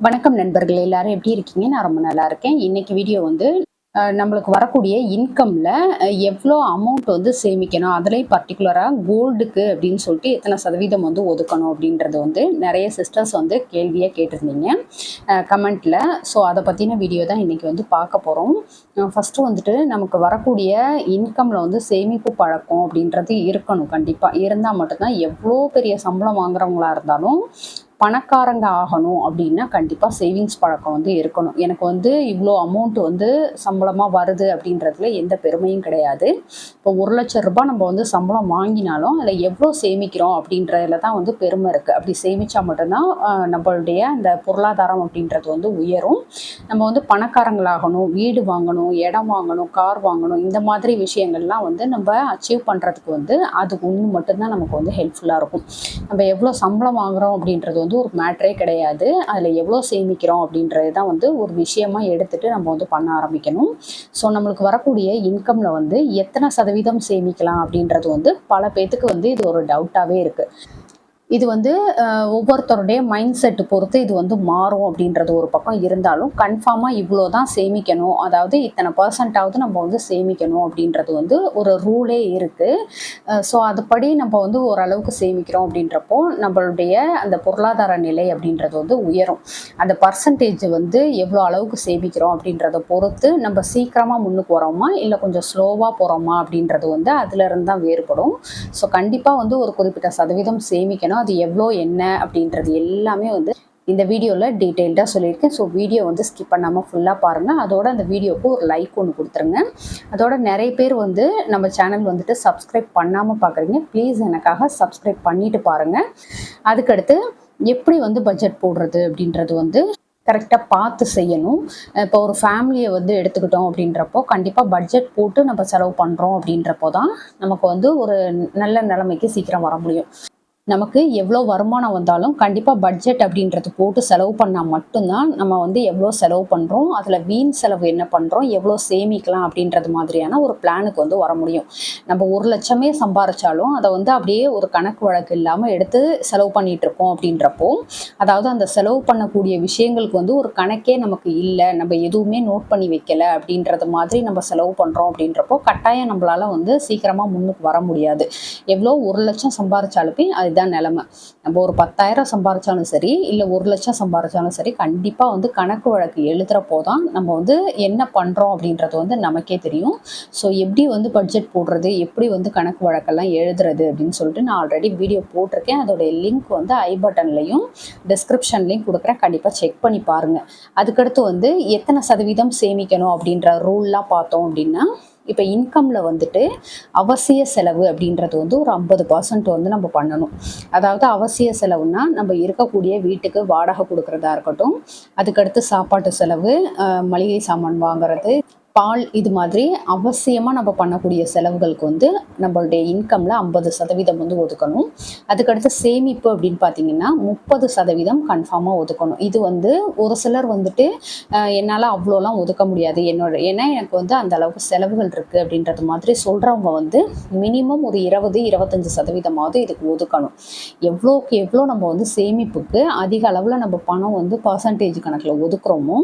வணக்கம் நண்பர்களே, எல்லாரும் எப்படி இருக்கீங்க? நான் ரொம்ப நல்லா இருக்கேன். இன்னைக்கு வீடியோ வந்து நம்மளுக்கு வரக்கூடிய இன்கம்ல எவ்வளோ அமௌண்ட் வந்து சேமிக்கணும், அதுலேயும் பர்டிகுலராக கோல்டுக்கு அப்படின்னு சொல்லிட்டு எத்தனை சதவீதம் வந்து ஒதுக்கணும் அப்படின்றது வந்து நிறைய சிஸ்டர்ஸ் வந்து கேள்வியாக கேட்டிருந்தீங்க கமெண்ட்டில். ஸோ அதை பற்றின வீடியோ தான் இன்றைக்கி வந்து பார்க்க போகிறோம். ஃபஸ்ட்டு வந்துட்டு நமக்கு வரக்கூடிய இன்கமில் வந்து சேமிப்பு பழக்கம் அப்படின்றது இருக்கணும். கண்டிப்பாக இருந்தால் மட்டும்தான் எவ்வளோ பெரிய சம்பளம் வாங்குறவங்களா இருந்தாலும் பணக்காரங்க ஆகணும் அப்படின்னா கண்டிப்பாக சேவிங்ஸ் பழக்கம் வந்து இருக்கணும். எனக்கு வந்து இவ்வளோ அமௌண்ட் வந்து சம்பளமாக வருது அப்படின்றதுல எந்த பெருமையும் கிடையாது. இப்போ 1,00,000 ரூபாய் நம்ம வந்து சம்பளம் வாங்கினாலும் அதில் எவ்வளோ சேமிக்கிறோம் அப்படின்றதுல தான் வந்து பெருமை இருக்குது. அப்படி சேமித்தா மட்டும்தான் நம்மளுடைய அந்த பொருளாதாரம் அப்படின்றது வந்து உயரும். நம்ம வந்து பணக்காரங்களாகணும், வீடு வாங்கணும், இடம் வாங்கணும், கார் வாங்கணும், இந்த மாதிரி விஷயங்கள்லாம் வந்து நம்ம அச்சீவ் பண்ணுறதுக்கு வந்து அது ஒன்று மட்டும்தான் நமக்கு வந்து ஹெல்ப்ஃபுல்லாக இருக்கும். நம்ம எவ்வளோ சம்பளம் வாங்குகிறோம் அப்படின்றது வந்து ஒரு மேட்ரே கிடையாது. அதில் எவ்வளோ சேமிக்கிறோம் அப்படின்றது தான் வந்து ஒரு விஷயமா எடுத்துகிட்டு நம்ம வந்து பண்ண ஆரம்பிக்கணும். ஸோ நம்மளுக்கு வரக்கூடிய இன்கமில் வந்து எத்தனை சதவீதம் சேமிக்கலாம் அப்படின்றது வந்து பல பேத்துக்கு வந்து இது ஒரு டவுட்டாகவே இருக்குது. இது வந்து ஒவ்வொருத்தருடைய மைண்ட் செட்டு பொறுத்து இது வந்து மாறும் அப்படின்றது ஒரு பக்கம் இருந்தாலும் கன்ஃபார்மாக இவ்வளோ தான் சேமிக்கணும், அதாவது இத்தனை பர்சன்டாவது நம்ம வந்து சேமிக்கணும் அப்படின்றது வந்து ஒரு ரூலே இருக்குது. ஸோ அதுபடி நம்ம வந்து ஓரளவுக்கு சேமிக்கிறோம் அப்படின்றப்போ நம்மளுடைய அந்த பொருளாதார நிலை அப்படின்றது வந்து உயரும். அந்த பர்சன்டேஜ் வந்து எவ்வளோ அளவுக்கு சேமிக்கிறோம் அப்படின்றத பொறுத்து நம்ம சீக்கிரமாக முன்னுக்கு வரோமா இல்லை கொஞ்சம் ஸ்லோவாக போகிறோமா அப்படின்றது வந்து அதுலேருந்து தான் வேறுபடும். ஸோ கண்டிப்பாக வந்து ஒரு குறிப்பிட்ட சதவீதம் சேமிக்கணும். அது எவ்வளோ என்ன அப்படின்றது எல்லாமே வந்து இந்த வீடியோவில் டீட்டெயில்டாக சொல்லியிருக்கேன். ஸோ வீடியோ வந்து ஸ்கிப் பண்ணாமல் ஃபுல்லாக பாருங்கள். அதோட அந்த வீடியோவுக்கு ஒரு லைக் ஒன்று கொடுத்துருங்க. அதோட நிறைய பேர் வந்து நம்ம சேனல் வந்துட்டு சப்ஸ்கிரைப் பண்ணாமல் பார்க்குறீங்க. ப்ளீஸ் எனக்காக சப்ஸ்கிரைப் பண்ணிவிட்டு பாருங்கள். அதுக்கடுத்து எப்படி வந்து பட்ஜெட் போடுறது அப்படின்றது வந்து கரெக்டாக பார்த்து செய்யணும். இப்போ ஒரு ஃபேமிலியை வந்து எடுத்துக்கிட்டோம் அப்படின்றப்போ கண்டிப்பாக பட்ஜெட் போட்டு நம்ம செலவு பண்ணுறோம் அப்படின்றப்போ தான் நமக்கு வந்து ஒரு நல்ல நிலைமைக்கு சீக்கிரம் வர முடியும். நமக்கு எவ்வளோ வருமானம் வந்தாலும் கண்டிப்பாக பட்ஜெட் அப்படின்றது போட்டு செலவு பண்ணால் மட்டும்தான் நம்ம வந்து எவ்வளோ செலவு பண்ணுறோம், அதில் வீண் செலவு என்ன பண்ணுறோம், எவ்வளோ சேமிக்கலாம் அப்படின்றது மாதிரியான ஒரு பிளானுக்கு வந்து வர முடியும். நம்ம 1,00,000 சம்பாரிச்சாலும் அதை வந்து அப்படியே ஒரு கணக்கு வழக்கு இல்லாமல் எடுத்து செலவு பண்ணிகிட்டு இருக்கோம் அப்படின்றப்போ, அதாவது அந்த செலவு பண்ணக்கூடிய விஷயங்களுக்கு வந்து ஒரு கணக்கே நமக்கு இல்லை, நம்ம எதுவுமே நோட் பண்ணி வைக்கலை அப்படின்றது மாதிரி நம்ம செலவு பண்ணுறோம் அப்படின்றப்போ கட்டாயம் நம்மளால் வந்து சீக்கிரமாக முன்னுக்கு வர முடியாது. எவ்வளோ 1,00,000 சம்பாரிச்சாலுமே அது தான் நிலைமை. நம்ம ஒரு 10,000 சம்பாரிச்சாலும் சரி இல்லை 1,00,000 சம்பாரிச்சாலும் சரி கண்டிப்பாக வந்து கணக்கு வழக்கு எழுதுகிறப்போ தான் நம்ம வந்து என்ன பண்ணுறோம் அப்படின்றது வந்து நமக்கே தெரியும். ஸோ எப்படி வந்து பட்ஜெட் போடுறது, எப்படி வந்து கணக்கு வழக்கெல்லாம் எழுதுறது அப்படின்னு சொல்லிட்டு நான் ஆல்ரெடி வீடியோ போட்டிருக்கேன். அதோடைய லிங்க் வந்து ஐ பட்டன்லையும் டிஸ்கிரிப்ஷன்லையும் கொடுக்குறேன். கண்டிப்பாக செக் பண்ணி பாருங்கள். அதுக்கடுத்து வந்து எத்தனை சதவீதம் சேமிக்கணும் அப்படின்ற ரூல்லாம் பார்த்தோம் அப்படின்னா, இப்போ இன்கமில் வந்துட்டு அவசிய செலவு அப்படின்றது வந்து ஒரு 50% வந்து நம்ம பண்ணணும். அதாவது அவசிய செலவுனா நம்ம இருக்கக்கூடிய வீட்டுக்கு வாடகை கொடுக்குறதா இருக்கட்டும், அதுக்கடுத்து சாப்பாட்டு செலவு, மளிகை சாமான் வாங்குறது, பால், இது மாதிரி அவசியமாக நம்ம பண்ணக்கூடிய செலவுகளுக்கு வந்து நம்மளுடைய இன்கமில் 50% வந்து ஒதுக்கணும். அதுக்கடுத்து சேமிப்பு அப்படின்னு பார்த்தீங்கன்னா 30% கன்ஃபார்மாக ஒதுக்கணும். இது வந்து ஒரு சிலர் வந்துட்டு என்னால் அவ்வளோலாம் ஒதுக்க முடியாது, ஏன்னா எனக்கு வந்து அந்த அளவுக்கு செலவுகள் இருக்குது அப்படின்றது மாதிரி சொல்கிறவங்க வந்து மினிமம் ஒரு 20-25% இதுக்கு ஒதுக்கணும். எவ்வளோக்கு எவ்வளோ நம்ம வந்து சேமிப்புக்கு அதிக அளவில் நம்ம பணம் வந்து பர்சன்டேஜ் கணக்கில் ஒதுக்குறோமோ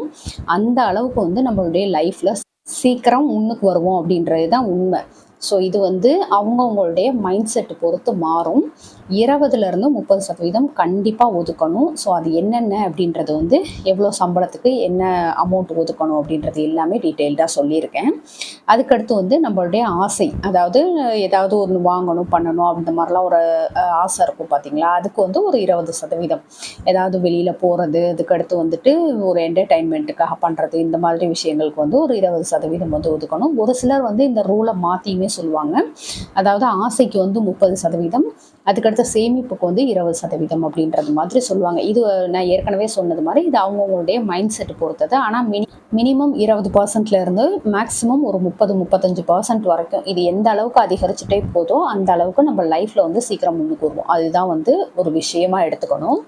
அந்த அளவுக்கு வந்து நம்மளுடைய லைஃப்பில் சீக்கிரம் முன்னுக்கு வருவோம் அப்படின்றது தான் உண்மை. ஸோ இது வந்து அவங்கவுங்களுடைய மைண்ட் செட்டு பொறுத்து மாறும். 20-30% கண்டிப்பாக ஒதுக்கணும். ஸோ அது என்னென்ன அப்படின்றது வந்து எவ்வளோ சம்பளத்துக்கு என்ன அமௌண்ட் ஒதுக்கணும் அப்படின்றது எல்லாமே டீட்டெயில்டாக சொல்லியிருக்கேன். அதுக்கடுத்து வந்து நம்மளுடைய ஆசை, அதாவது ஏதாவது ஒன்று வாங்கணும் பண்ணணும் அந்த மாதிரிலாம் ஒரு ஆசை இருக்கும் பார்த்தீங்களா, அதுக்கு வந்து ஒரு 20%, ஏதாவது வெளியில் போகிறது, அதுக்கடுத்து வந்துட்டு ஒரு என்டர்டைன்மெண்ட்டுக்காக பண்ணுறது, இந்த மாதிரி விஷயங்களுக்கு வந்து ஒரு 20% வந்து ஒதுக்கணும். ஒரு சிலர் வந்து இந்த ரூலை மாற்றியுமே சொல்லுவாங்க. அதாவது ஆசைக்கு வந்து 30%, அதுக்கடுத்த சேமிப்புக்கு வந்து 20% அப்படின்றது மாதிரி சொல்லுவாங்க. இது நான் ஏற்கனவே சொன்னது மாதிரி இது அவங்கவுங்களுடைய மைண்ட் செட்டு பொறுத்தது. ஆனால் மினிமம் 20%லேருந்து மேக்ஸிமம் ஒரு 30-35% வரைக்கும் இது எந்த அளவுக்கு அதிகரிச்சுட்டே போதோ அந்த அளவுக்கு நம்ம லைஃப்பில் வந்து சீக்கிரம் முன்னுக்கு வருவோம். அதுதான் வந்து ஒரு விஷயமா எடுத்துக்கணும்.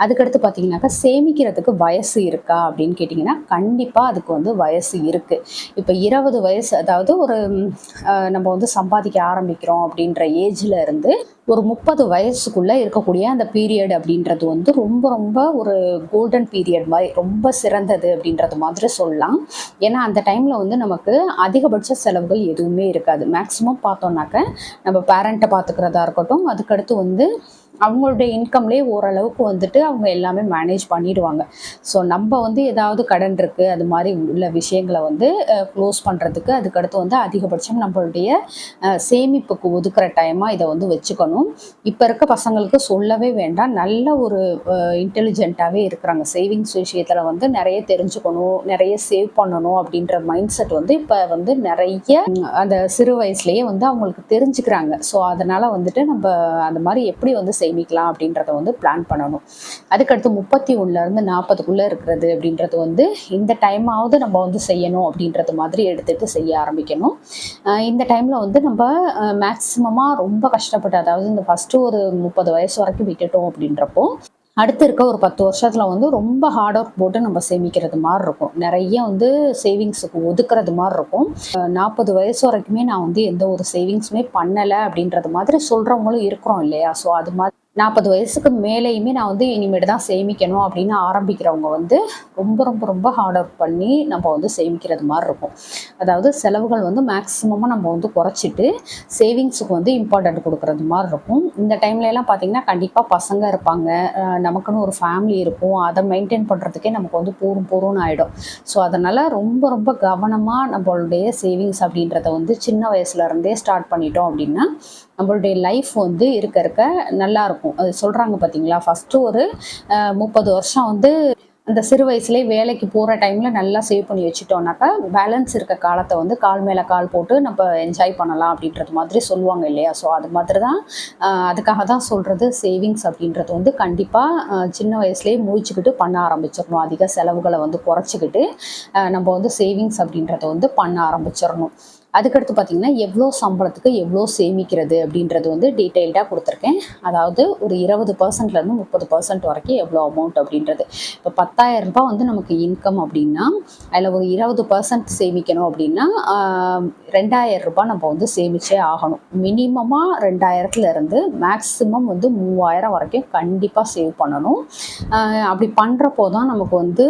அதுக்கடுத்து பார்த்தீங்கன்னாக்கா சேமிக்கிறதுக்கு வயசு இருக்கா அப்படின்னு கேட்டிங்கன்னா கண்டிப்பாக அதுக்கு வந்து வயசு இருக்குது. இப்போ 20 வயசு, அதாவது ஒரு நம்ம வந்து சம்பாதிக்க ஆரம்பிக்கிறோம் அப்படின்ற ஏஜில் இருந்து ஒரு 30 வயசுக்குள்ள இருக்கக்கூடிய அந்த பீரியட் அப்படின்றது வந்து ரொம்ப ரொம்ப ஒரு கோல்டன் பீரியட் மாதிரி ரொம்ப சிறந்தது அப்படின்றது மாதிரி சொல்லலாம். ஏன்னா அந்த டைம்ல வந்து நமக்கு அதிகபட்ச செலவுகள் எதுவுமே இருக்காது. மேக்சிமம் பார்த்தோம்னாக்க நம்ம பேரண்ட்டை பார்த்துக்கிறதா இருக்கட்டும், அதுக்கடுத்து வந்து அவங்களுடைய இன்கம்லேயே ஓரளவுக்கு வந்துட்டு அவங்க எல்லாமே மேனேஜ் பண்ணிடுவாங்க. ஸோ நம்ம வந்து ஏதாவது கடன் இருக்குது அது மாதிரி உள்ள விஷயங்களை வந்து க்ளோஸ் பண்ணுறதுக்கு அதுக்கடுத்து வந்து அதிகபட்சம் நம்மளுடைய சேமிப்புக்கு ஒதுக்குற டைமாக இதை வந்து வச்சுக்கணும். இப்போ இருக்க பசங்களுக்கு சொல்லவே வேண்டாம், நல்ல ஒரு இன்டெலிஜென்ட்டாகவே இருக்கிறாங்க. சேவிங்ஸ் விஷயத்தில் வந்து நிறைய தெரிஞ்சுக்கணும், நிறைய சேவ் பண்ணணும் அப்படின்ற மைண்ட் செட் வந்து இப்போ வந்து நிறைய அந்த சிறு வயசுலேயே வந்து அவங்களுக்கு தெரிஞ்சுக்கிறாங்க. ஸோ அதனால் வந்துட்டு நம்ம அந்த மாதிரி எப்படி வந்து சேமிக்கலாம் அப்படின்றத வந்து பிளான் பண்ணணும். அதுக்கடுத்து 31லேருந்து 40க்குள்ளே இருக்கிறது அப்படின்றது வந்து இந்த டைமாவது நம்ம வந்து செய்யணும் அப்படின்றது மாதிரி எடுத்துகிட்டு செய்ய ஆரம்பிக்கணும். இந்த டைமில் வந்து நம்ம மேக்ஸிமமாக ரொம்ப கஷ்டப்பட்டு, அதாவது இந்த ஃபஸ்ட்டு ஒரு 30 வயசு வரைக்கும் விட்டுட்டோம் அப்படின்றப்போ அடுத்து இருக்க ஒரு 10 வருஷத்தில் வந்து ரொம்ப ஹார்ட் ஒர்க் போட்டு நம்ம சேமிக்கிறது மாதிரி இருக்கும். நிறைய வந்து சேவிங்ஸுக்கு ஒதுக்குறது மாதிரி இருக்கும். 40 வயசு வரைக்குமே நான் வந்து எந்த ஒரு சேவிங்ஸுமே பண்ணலை அப்படின்றது மாதிரி சொல்கிறவங்களும் இருக்கிறோம் இல்லையா? ஸோ அது மாதிரி 40 வயசுக்கு மேலேயுமே நான் வந்து இனிமேட்டு தான் சேமிக்கணும் அப்படின்னு ஆரம்பிக்கிறவங்க வந்து ரொம்ப ரொம்ப ரொம்ப ஹார்ட் ஒர்க் பண்ணி நம்ம வந்து சேமிக்கிறது மாதிரி இருக்கும். அதாவது செலவுகள் வந்து மேக்ஸிமமாக நம்ம வந்து குறைச்சிட்டு சேவிங்ஸுக்கு வந்து இம்பார்ட்டன்ட் கொடுக்குறது மாதிரி இருக்கும். இந்த டைம்லலாம் பார்த்திங்கன்னா கண்டிப்பாக பசங்க இருப்பாங்க, நமக்குன்னு ஒரு ஃபேமிலி இருக்கும், அதை மெயின்டைன் பண்ணுறதுக்கே நமக்கு வந்து போரும்னு ஆகிடும். ஸோ அதனால் ரொம்ப ரொம்ப கவனமாக நம்மளுடைய சேவிங்ஸ் அப்படின்றத வந்து சின்ன வயசுலேருந்தே ஸ்டார்ட் பண்ணிட்டோம் அப்படின்னா நம்மளுடைய லைஃப் வந்து இருக்க நல்லாயிருக்கும். அது சொல்கிறாங்க பார்த்தீங்களா, ஃபஸ்ட்டு ஒரு 30 வருஷம் வந்து அந்த சிறு வயசுலேயே வேலைக்கு போகிற டைமில் நல்லா சேவ் பண்ணி வச்சுட்டோம்னாக்கா பேலன்ஸ் இருக்க காலத்தை வந்து கால் மேலே கால் போட்டு நம்ம என்ஜாய் பண்ணலாம் அப்படின்றது மாதிரி சொல்லுவாங்க இல்லையா? ஸோ அது மாதிரி தான், அதுக்காக தான் சொல்கிறது சேவிங்ஸ் அப்படின்றது வந்து கண்டிப்பாக சின்ன வயசுலேயே முடிச்சுக்கிட்டு பண்ண ஆரம்பிச்சிடணும். அதிக செலவுகளை வந்து குறைச்சிக்கிட்டு நம்ம வந்து சேவிங்ஸ் அப்படின்றத வந்து பண்ண ஆரம்பிச்சிடணும். அதுக்கடுத்து பார்த்திங்கன்னா எவ்வளோ சம்பளத்துக்கு எவ்வளோ சேமிக்கிறது அப்படின்றது வந்து டீட்டெயில்டாக கொடுத்துருக்கேன். அதாவது ஒரு 20%லேருந்து 30% வரைக்கும் எவ்வளோ அமௌண்ட் அப்படின்றது. இப்போ 10,000 ரூபாய் வந்து நமக்கு இன்கம் அப்படின்னா அதில் ஒரு 20% சேமிக்கணும் அப்படின்னா 2,000 ரூபாய் நம்ம வந்து சேமிச்சே ஆகணும். மினிமமாக 2,000லேருந்து மேக்ஸிமம் வந்து 3,000 வரைக்கும் கண்டிப்பாக சேவ் பண்ணணும். அப்படி பண்ணுறப்போ தான் நமக்கு வந்து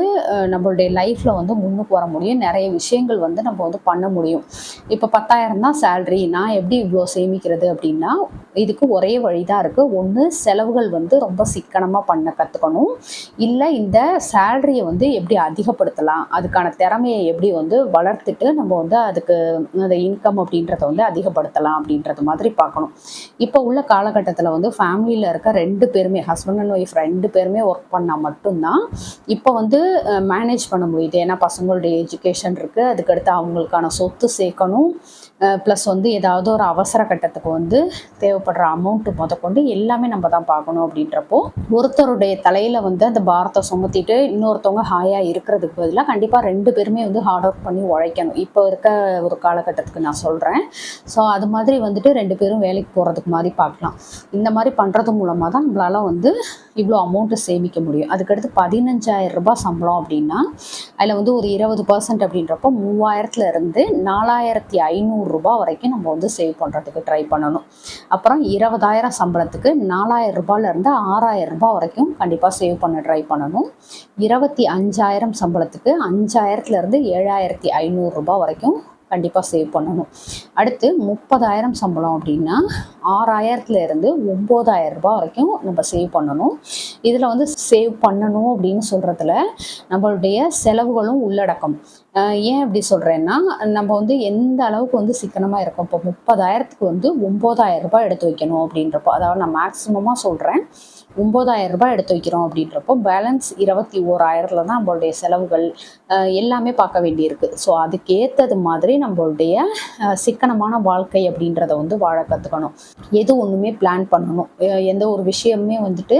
நம்மளுடைய லைஃப்பில் வந்து முன்னுக்கு வர முடியும். நிறைய விஷயங்கள் வந்து நம்ம வந்து பண்ண முடியும். இப்போ 10,000 தான் சேல்ரி, நான் எப்படி இவ்வளோ சேமிக்கிறது அப்படின்னா இதுக்கு ஒரே வழி தான் இருக்குது. ஒன்று, செலவுகள் வந்து ரொம்ப சிக்கனமாக பண்ண கற்றுக்கணும். இல்லை இந்த சேல்ரியை வந்து எப்படி அதிகப்படுத்தலாம், அதுக்கான திறமையை எப்படி வந்து வளர்த்துட்டு நம்ம வந்து அதுக்கு அந்த இன்கம் அப்படின்றத வந்து அதிகப்படுத்தலாம் அப்படின்றது மாதிரி பார்க்கணும். இப்போ உள்ள காலகட்டத்தில் வந்து ஃபேமிலியில் இருக்க 2 பேருமே, ஹஸ்பண்ட் அண்ட் ஒய்ஃப் 2 பேருமே ஒர்க் பண்ணால் மட்டும்தான் இப்போ வந்து மேனேஜ் பண்ண முடியுது. ஏன்னா பசங்களுடைய எஜுகேஷன் இருக்குது, அதுக்கடுத்து அவங்களுக்கான சொத்து சேர்க்கணும், ப்ளஸ் வந்து ஏதாவது ஒரு அவசர கட்டத்துக்கு வந்து தேவைப்படுற அமௌண்ட்டு முதற்கொண்டு எல்லாமே நம்ம தான் பார்க்கணும். அப்படின்றப்போ ஒருத்தருடைய தலையில் வந்து அந்த பாரத்தை சுமத்திட்டு இன்னொருத்தவங்க ஹாயாக இருக்கிறதுக்கு பதிலாக கண்டிப்பாக 2 பேருமே வந்து ஹார்ட் ஒர்க் பண்ணி உழைக்கணும். இப்போ இருக்க ஒரு காலகட்டத்துக்கு நான் சொல்கிறேன். ஸோ அது மாதிரி வந்துட்டு 2 பேரும் வேலைக்கு போகிறதுக்கு மாதிரி பார்க்கலாம். இந்த மாதிரி பண்ணுறது மூலமாக தான் நம்மளால் வந்து இவ்வளோ அமௌண்ட்டு சேமிக்க முடியும். அதுக்கடுத்து 15,000 ரூபாய் சம்பளம் அப்படின்னா அதில் வந்து ஒரு 20% அப்படின்றப்போ 3,000லேருந்து 4,500 ரூபாய் வரைக்கும் நம்ம வந்து சேவ் பண்ணுறதுக்கு ட்ரை பண்ணணும். அப்புறம் 20,000 சம்பளத்துக்கு 4,000 ரூபாயிலேருந்து 6,000 ரூபாய் வரைக்கும் கண்டிப்பாக சேவ் பண்ண ட்ரை பண்ணணும். 25,000 சம்பளத்துக்கு 5,000லேருந்து 7,500 ரூபாய் வரைக்கும் கண்டிப்பாக சேவ் பண்ணணும். அடுத்து 30,000 சம்பளம் அப்படின்னா 6,000லேருந்து 9,000 ரூபாய் வரைக்கும் நம்ம சேவ் பண்ணணும். இதில் வந்து சேவ் பண்ணணும் அப்படின்னு சொல்கிறதுல நம்மளுடைய செலவுகளும் உள்ளடக்கம். ஏன் அப்படி சொல்கிறேன்னா, நம்ம வந்து எந்த அளவுக்கு வந்து சிக்கனமாக இருக்கோம். இப்போ 30,000க்கு வந்து 9,000 ரூபாய் எடுத்து வைக்கணும் அப்படின்றப்போ, அதாவது நான் மேக்ஸிமமாக சொல்கிறேன், 9,000 ரூபாய் எடுத்து வைக்கிறோம் அப்படின்றப்போ பேலன்ஸ் 21,000ல் தான் நம்மளுடைய செலவுகள் எல்லாமே பார்க்க வேண்டியிருக்கு. ஸோ அதுக்கேற்றது மாதிரி நம்மளுடைய சிக்கனமான வாழ்க்கை அப்படின்றத வந்து வாழ கற்றுக்கணும். எது ஒன்றுமே பிளான் பண்ணணும். எந்த ஒரு விஷயமே வந்துட்டு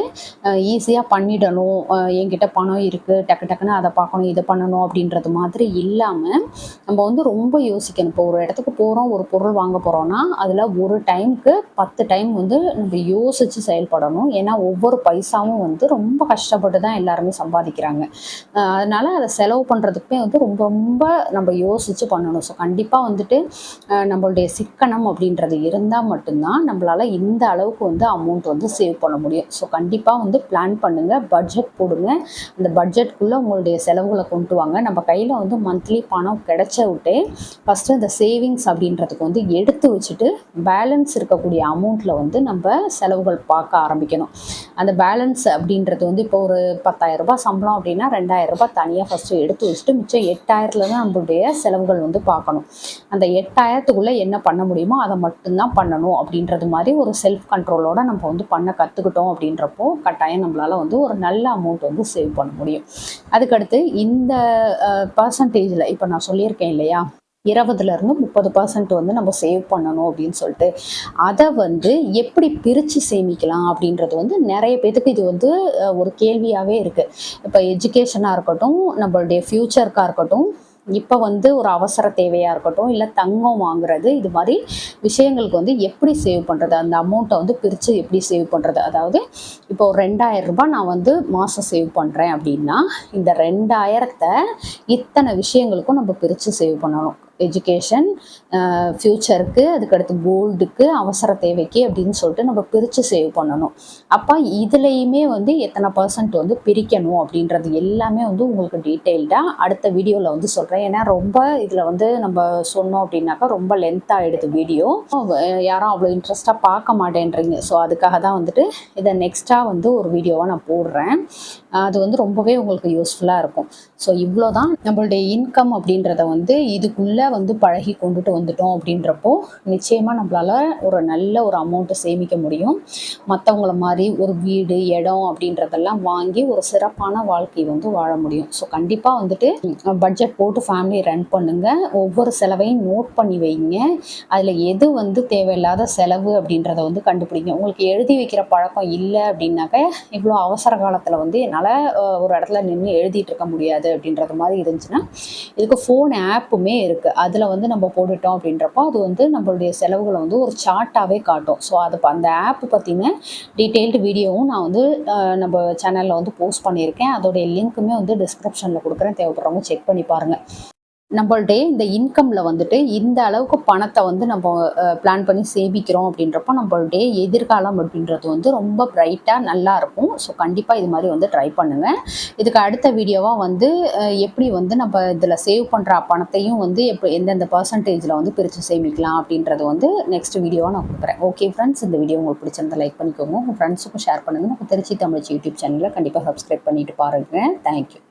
ஈஸியாக பண்ணிடணும், என்கிட்ட பணம் இருக்குது டக்குன்னு அதை பார்க்கணும் இதை பண்ணணும் அப்படின்றது மாதிரி இல்லாமல் நம்ம வந்து ரொம்ப யோசிக்கணும். இப்போ ஒரு இடத்துக்கு போகிறோம், ஒரு பொருள் வாங்க போகிறோன்னா அதில் ஒரு டைமுக்கு 10 டைம் வந்து நம்ம யோசித்து செயல்படணும். ஏன்னா ஒவ்வொரு பைசாவும் வந்து ரொம்ப கஷ்டப்பட்டு தான் எல்லாருமே சம்பாதிக்கிறாங்க. அதனால் அதை செலவு பண்ணுறதுக்குமே வந்து ரொம்ப ரொம்ப நம்ம யோசித்து பண்ணணும். ஸோ கண்டிப்பாக வந்துட்டு நம்மளுடைய சிக்கனம் அப்படின்றது இருந்தால் மட்டும்தான் நம்மளால் இந்த அளவுக்கு வந்து அமௌண்ட் வந்து சேவ் பண்ண முடியும். ஸோ கண்டிப்பாக வந்து பிளான் பண்ணுங்கள், பட்ஜெட் போடுங்க. அந்த பட்ஜெட்குள்ளே உங்களுடைய செலவுகளை கொண்டு வாங்க. நம்ம கையில் வந்து மந்த்லி பணம் கிடைச்ச விட்டே ஃபஸ்ட்டு இந்த சேவிங்ஸ் அப்படின்றதுக்கு வந்து எடுத்து வச்சுட்டு பேலன்ஸ் இருக்கக்கூடிய அமௌண்ட்டில் வந்து நம்ம செலவுகள் பார்க்க ஆரம்பிக்கணும். அந்த பேலன்ஸ் அப்படின்றது வந்து இப்போ ஒரு 10,000 ரூபாய் சம்பளம் அப்படின்னா 2,000 ரூபாய் தனியாக ஃபஸ்ட்டு எடுத்து வச்சுட்டு மிச்சம் 8,000 தான் நம்மளுடைய செலவுகள் வந்து பார்க்கணும். அந்த 8,000த்துக்குள்ளே என்ன பண்ண முடியுமோ அதை மட்டும்தான் பண்ணணும் அப்படின்றது மாதிரி ஒரு செல்ஃப் கண்ட்ரோலோடு நம்ம வந்து பண்ண கற்றுக்கிட்டோம் அப்படின்றப்போ கட்டாயம் நம்மளால் வந்து ஒரு நல்ல அமௌண்ட் வந்து சேவ் பண்ண முடியும். அதுக்கடுத்து இந்த பர்சன்டேஜில் இப்போ நான் சொல்லியிருக்கேன் இல்லையா, 20லேருந்து 30% வந்து நம்ம சேவ் பண்ணணும் அப்படின்னு சொல்லிட்டு, அதை வந்து எப்படி பிரித்து சேமிக்கலாம் அப்படின்றது வந்து நிறைய பேத்துக்கு இது வந்து ஒரு கேள்வியாகவே இருக்குது. இப்போ எஜுகேஷனாக இருக்கட்டும், நம்மளுடைய ஃப்யூச்சருக்காக இருக்கட்டும், இப்போ வந்து ஒரு அவசர தேவையாக இருக்கட்டும், இல்லை தங்கம் வாங்குறது, இது மாதிரி விஷயங்களுக்கு வந்து எப்படி சேவ் பண்ணுறது, அந்த அமௌண்ட்டை வந்து பிரித்து எப்படி சேவ் பண்ணுறது. அதாவது இப்போ ஒரு 2,000 ரூபாய் நான் வந்து மாதம் சேவ் பண்ணுறேன் அப்படின்னா இந்த 2,000த்தை இத்தனை விஷயங்களுக்கும் நம்ம பிரித்து சேவ் பண்ணணும். எஜுகேஷன், ஃப்யூச்சருக்கு, அதுக்கடுத்து கோல்டுக்கு, அவசர தேவைக்கு அப்படின்னு சொல்லிட்டு நம்ம பிரித்து சேவ் பண்ணணும். அப்போ இதுலேயுமே வந்து எத்தனை % வந்து பிரிக்கணும் அப்படின்றது எல்லாமே வந்து உங்களுக்கு டீட்டெயில்டாக அடுத்த வீடியோவில் வந்து சொல்கிறேன். ஏன்னா ரொம்ப இதில் வந்து நம்ம சொன்னோம் அப்படின்னாக்கா ரொம்ப லென்த் ஆகிடுது வீடியோ, யாரும் அவ்வளோ இன்ட்ரெஸ்ட்டாக பார்க்க மாட்டேன்றீங்க. ஸோ அதுக்காக தான் வந்துட்டு இதை நெக்ஸ்ட்டாக வந்து ஒரு வீடியோவாக நான் போடுறேன். அது வந்து ரொம்பவே உங்களுக்கு யூஸ்ஃபுல்லாக இருக்கும். ஸோ இவ்வளோ தான் நம்மளுடைய இன்கம் அப்படின்றத வந்து இதுக்குள்ளே வந்து பழகி கொண்டுட்டு வந்துட்டோம் அப்படின்றப்போ நிச்சயமாக நம்மளால் ஒரு நல்ல ஒரு அமௌண்ட்டை சேமிக்க முடியும். மற்றவங்கள மாதிரி ஒரு வீடு, இடம் அப்படின்றதெல்லாம் வாங்கி ஒரு சிறப்பான வாழ்க்கை வந்து வாழ முடியும். ஸோ கண்டிப்பாக வந்துட்டு பட்ஜெட் போட்டு ஃபேமிலி ரன் பண்ணுங்கள். ஒவ்வொரு செலவையும் நோட் பண்ணி வைங்க. அதில் எது வந்து தேவையில்லாத செலவு அப்படின்றத வந்து கண்டுபிடிங்க. உங்களுக்கு எழுதி வைக்கிற பழக்கம் இல்லை அப்படின்னாக்க இவ்வளோ அவசர காலத்தில் வந்து என்னால் ஒரு இடத்துல நின்று எழுதிட்டு இருக்க முடியாது அப்படின்றது மாதிரி இருந்துச்சுன்னா இதுக்கு ஃபோன் ஆப்புமே இருக்குது. அதில் வந்து நம்ம போட்டுட்டோம் அப்படின்றப்போ அது வந்து நம்மளுடைய செலவுகளை வந்து ஒரு சார்ட்டாகவே காட்டும். ஸோ அது அந்த ஆப் பற்றின டீட்டெயில்டு வீடியோவும் நான் வந்து நம்ம சேனலில் வந்து போஸ்ட் பண்ணியிருக்கேன். அதோடைய லிங்க்குமே வந்து டிஸ்கிரிப்ஷனில் கொடுக்குறேன், தேவைப்படுறவங்க செக் பண்ணி பாருங்கள். நம்மளுடைய இந்த இன்கமில் வந்துட்டு இந்த அளவுக்கு பணத்தை வந்து நம்ம பிளான் பண்ணி சேமிக்கிறோம் அப்படின்றப்போ நம்மளுடைய எதிர்காலம் அப்படின்றது வந்து ரொம்ப பிரைட்டாக நல்லா இருக்கும். ஸோ கண்டிப்பாக இது மாதிரி வந்து ட்ரை பண்ணுங்கள். இதுக்கு அடுத்த வீடியோவாக வந்து எப்படி வந்து நம்ம இதில் சேவ் பண்ணுற பணத்தையும் வந்து எந்தெந்த % வந்து பிரித்து சேமிக்கலாம் அப்படின்றது வந்து நெக்ஸ்ட் வீடியோவாக நான் கொடுக்குறேன். ஓகே ஃப்ரெண்ட்ஸ், இந்த வீடியோ உங்களுக்கு பிடிச்சிருந்தா லைக் பண்ணிக்கோங்க, உங்கள் ஃப்ரெண்ட்ஸுக்கும் ஷேர் பண்ணுங்கள். நம்ம திருச்சி தமிழ் யூடியூப் சேனலில் கண்டிப்பாக சப்ஸ்கிரைப் பண்ணிட்டு பாருங்கள். தேங்க்யூ.